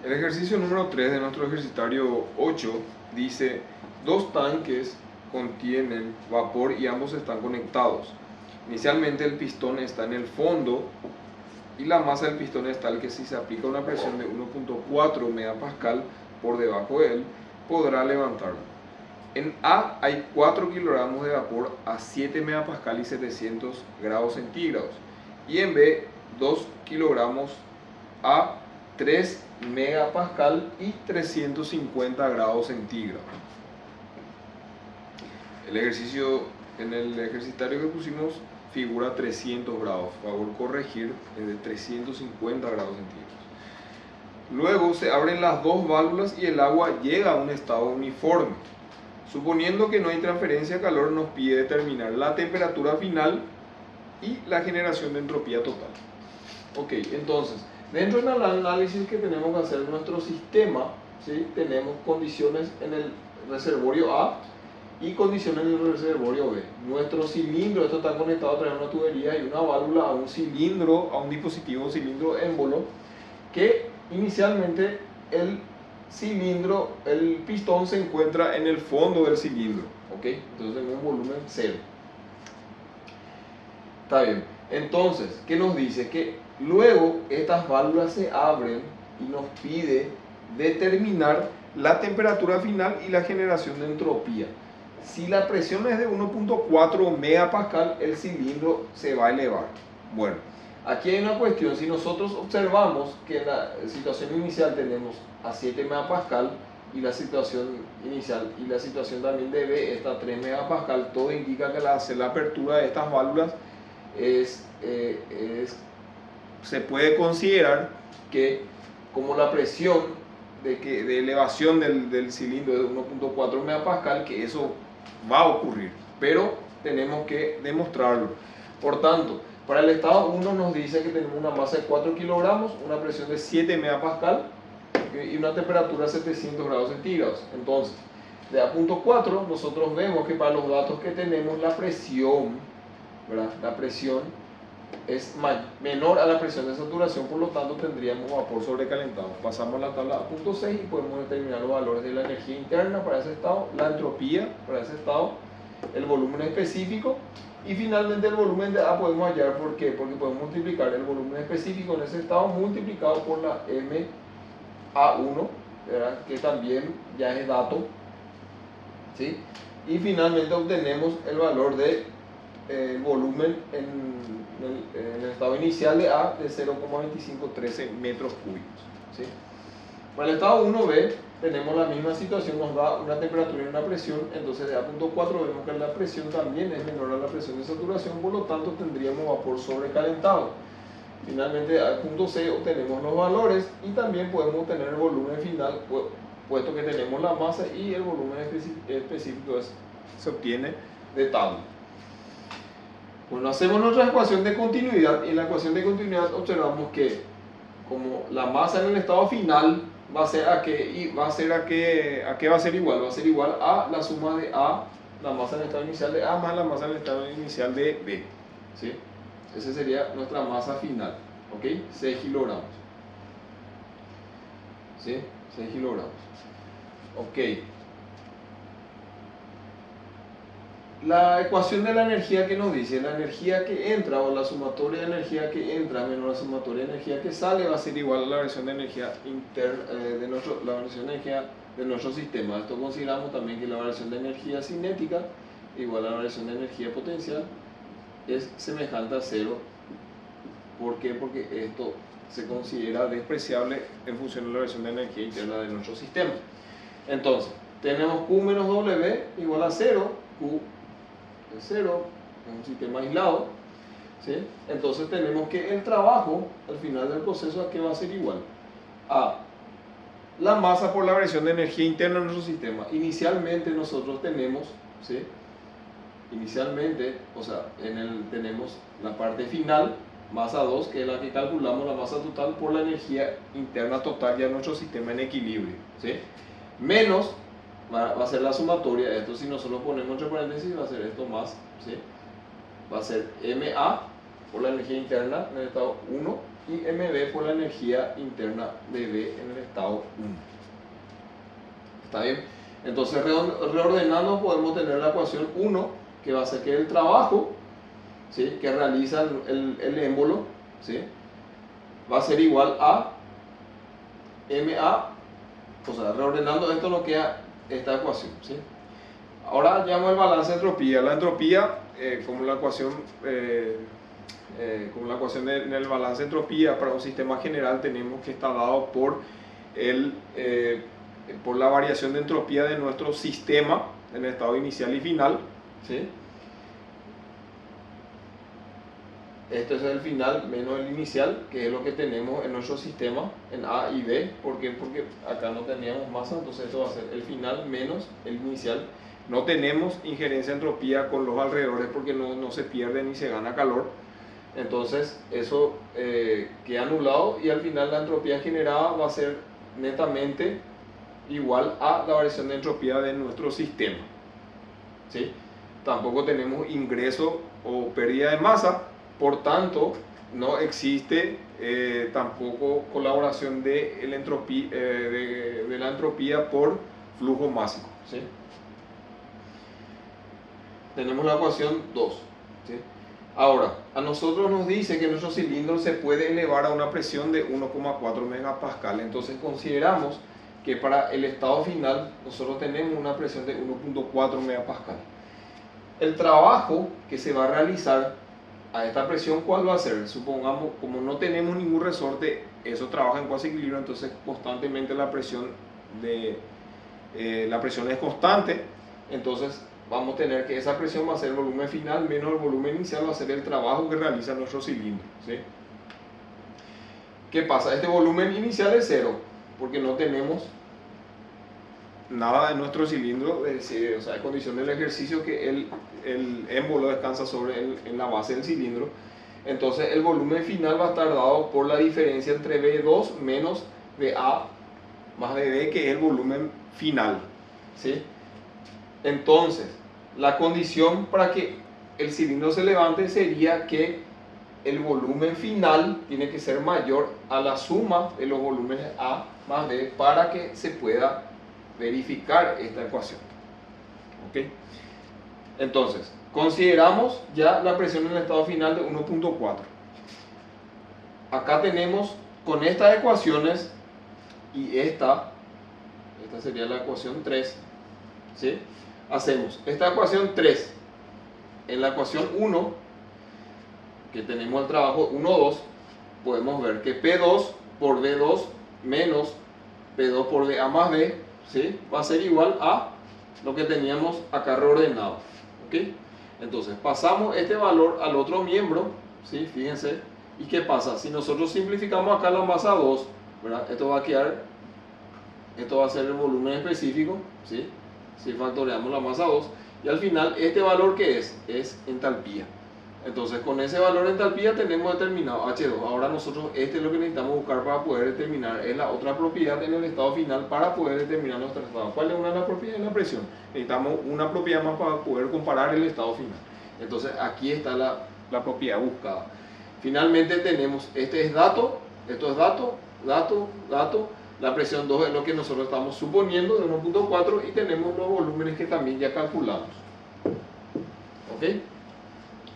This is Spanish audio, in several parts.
El ejercicio número 3 de nuestro ejercitario 8 dice: dos tanques contienen vapor y ambos están conectados. Inicialmente el pistón está en el fondo y la masa del pistón es tal que si se aplica una presión de 1.4 megapascal por debajo de él, podrá levantarlo. En A hay 4 kilogramos de vapor a 7 megapascal y 700 grados centígrados. Y en B, 2 kilogramos a 3 megapascal y 350 grados centígrados. El ejercicio, en el ejercitario que pusimos, figura 300 grados. Favor corregir, es de 350 grados centígrados. Luego se abren las dos válvulas y el agua llega a un estado uniforme. Suponiendo que no hay transferencia de calor, nos pide determinar la temperatura final y la generación de entropía total. Ok, entonces, dentro del análisis que tenemos que hacer en nuestro sistema, ¿sí?, tenemos condiciones en el reservorio A y condiciones en el reservorio B. Nuestro cilindro, esto está conectado a través de una tubería y una válvula a un cilindro, a un dispositivo cilindro émbolo, que inicialmente el cilindro, el pistón se encuentra en el fondo del cilindro, ¿ok? Entonces en un volumen cero. Está bien. Entonces, ¿qué nos dice? Que luego estas válvulas se abren y nos pide determinar la temperatura final y la generación de entropía. Si la presión es de 1.4 megapascal, el cilindro se va a elevar. Bueno, aquí hay una cuestión. Si nosotros observamos que en la situación inicial tenemos a 7 megapascal y la situación inicial y la situación también de B está a 3 megapascal, todo indica que al hacer la apertura de estas válvulas se puede considerar que como la presión de elevación del cilindro es de 1.4 megapascal, que eso va a ocurrir, pero tenemos que demostrarlo. Por tanto, para el estado 1 nos dice que tenemos una masa de 4 kilogramos, una presión de 7 megapascal y una temperatura de 700 grados centígrados. Entonces, de a punto 4 nosotros vemos que para los datos que tenemos la presión, ¿verdad?, la presión es menor a la presión de saturación, por lo tanto tendríamos vapor sobrecalentado. Pasamos a la tabla a punto 6 y podemos determinar los valores de la energía interna para ese estado, la entropía para ese estado, el volumen específico y finalmente el volumen de A podemos hallar. ¿Por qué? Porque podemos multiplicar el volumen específico en ese estado multiplicado por la MA1, ¿verdad?, que también ya es dato, ¿sí? Y finalmente obtenemos el valor de volumen en el estado inicial de A de 0,2513 metros cúbicos, ¿sí? Para el estado 1B tenemos la misma situación, nos da una temperatura y una presión. Entonces de A.4 vemos que la presión también es menor a la presión de saturación, por lo tanto tendríamos vapor sobrecalentado. Finalmente a punto C obtenemos los valores y también podemos obtener el volumen final, puesto que tenemos la masa y el volumen específico se obtiene de tabla. Bueno, hacemos nuestra ecuación de continuidad y en la ecuación de continuidad observamos que como la masa en el estado final va a ser a qué va a ser igual, va a ser igual a la suma de A, la masa en el estado inicial de A más la masa en el estado inicial de B, ¿sí? Esa sería nuestra masa final, ¿ok? 6 kilogramos, ¿sí? 6 kilogramos, ok. La ecuación de la energía que nos dice, la energía que entra o la sumatoria de energía que entra menos la sumatoria de energía que sale va a ser igual a la variación de energía interna la variación de energía de nuestro sistema. Esto consideramos también que la variación de energía cinética igual a la variación de energía potencial es semejante a cero. ¿Por qué? Porque esto se considera despreciable en función de la variación de energía interna de nuestro sistema. Entonces, tenemos Q menos W igual a 0, Q de 0, es un sistema aislado, ¿sí? Entonces tenemos que el trabajo al final del proceso ¿a qué va a ser igual? A la masa por la variación de energía interna de nuestro sistema. Inicialmente nosotros tenemos, ¿sí?, inicialmente, o sea, tenemos la parte final, masa 2, que es la que calculamos la masa total por la energía interna total ya de nuestro sistema en equilibrio, ¿sí?, menos va a ser la sumatoria. Esto, si nosotros ponemos entre paréntesis, va a ser esto más, ¿sí?, va a ser MA por la energía interna en el estado 1 y mB por la energía interna de B en el estado 1. ¿Está bien? Entonces reordenando podemos tener la ecuación 1, que va a ser que el trabajo, ¿sí?, que realiza el émbolo, ¿sí?, va a ser igual a MA. O sea, reordenando esto nos queda esta ecuación, ¿sí? Ahora llamo el balance de entropía. La entropía, como la ecuación en el balance de entropía para un sistema general, tenemos que estar dado por la variación de entropía de nuestro sistema en el estado inicial y final, ¿sí? Este es el final menos el inicial, que es lo que tenemos en nuestro sistema en A y B. ¿Por qué? Porque acá no teníamos masa, entonces esto va a ser el final menos el inicial. No tenemos injerencia de entropía con los alrededores porque no se pierde ni se gana calor. Entonces eso queda anulado y al final la entropía generada va a ser netamente igual a la variación de entropía de nuestro sistema, ¿sí? Tampoco tenemos ingreso o pérdida de masa. Por tanto, no existe tampoco colaboración de la entropía por flujo másico, ¿sí? Tenemos la ecuación 2, ¿sí? Ahora, a nosotros nos dice que nuestro cilindro se puede elevar a una presión de 1,4 megapascal. Entonces consideramos que para el estado final nosotros tenemos una presión de 1,4 megapascal. El trabajo que se va a realizar a esta presión, ¿cuál va a ser? Supongamos, como no tenemos ningún resorte, eso trabaja en cuasi equilibrio, entonces constantemente la presión es constante. Entonces vamos a tener que esa presión va a ser el volumen final menos el volumen inicial, va a ser el trabajo que realiza nuestro cilindro, ¿sí? ¿Qué pasa? Este volumen inicial es cero, porque no tenemos nada de nuestro cilindro, o sea, es condición del ejercicio que el émbolo descansa en la base del cilindro. Entonces el volumen final va a estar dado por la diferencia entre V2 menos VA más VB, que es el volumen final, ¿sí? Entonces la condición para que el cilindro se levante sería que el volumen final tiene que ser mayor a la suma de los volúmenes A más B para que se pueda verificar esta ecuación. ¿Ok? Entonces, consideramos ya la presión en el estado final de 1,4. Acá tenemos con estas ecuaciones y esta sería la ecuación 3, ¿sí? Hacemos esta ecuación 3 en la ecuación 1, que tenemos el trabajo 1, 2, podemos ver que P2 por V2 menos P2 por VA más B, ¿sí?, va a ser igual a lo que teníamos acá reordenado. ¿Ok? Entonces pasamos este valor al otro miembro, ¿sí? Fíjense. ¿Y qué pasa? Si nosotros simplificamos acá la masa 2, ¿verdad?, esto va a quedar, esto va a ser el volumen específico, ¿sí?, si factoreamos la masa 2, y al final este valor, ¿qué es? Es entalpía. Entonces con ese valor de entalpía tenemos determinado H2. Ahora nosotros este es lo que necesitamos buscar para poder determinar, es la otra propiedad en el estado final para poder determinar nuestro estado. ¿Cuál es una de las propiedades de la presión? Necesitamos una propiedad más para poder comparar el estado final. Entonces aquí está la propiedad buscada. Finalmente tenemos, este es dato, esto es dato. La presión 2 es lo que nosotros estamos suponiendo de 1,4 y tenemos los volúmenes que también ya calculamos. ¿Ok?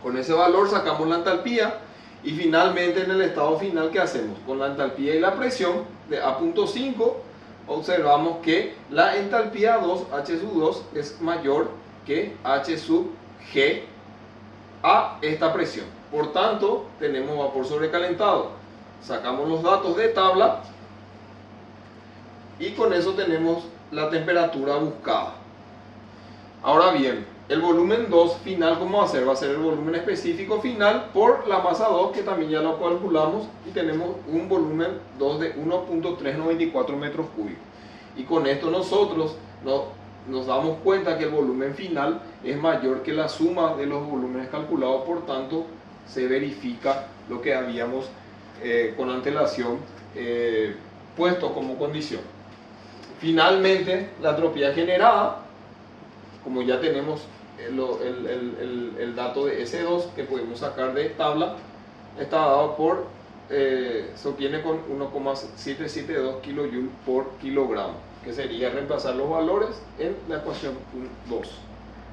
Con ese valor sacamos la entalpía y finalmente en el estado final, ¿qué hacemos? Con la entalpía y la presión de A.5 observamos que la entalpía 2, H sub 2, es mayor que H sub G a esta presión. Por tanto, tenemos vapor sobrecalentado. Sacamos los datos de tabla y con eso tenemos la temperatura buscada. Ahora bien, el volumen 2 final, ¿cómo va a ser? Va a ser el volumen específico final por la masa 2, que también ya lo calculamos, y tenemos un volumen 2 de 1,394 metros cúbicos. Y con esto nosotros nos damos cuenta que el volumen final es mayor que la suma de los volúmenes calculados, por tanto se verifica lo que habíamos con antelación puesto como condición. Finalmente, la entropía generada, como ya tenemos el dato de S2 que podemos sacar de tabla, está dado por se obtiene con 1,772 kJ por kilogramo, que sería reemplazar los valores en la ecuación 2.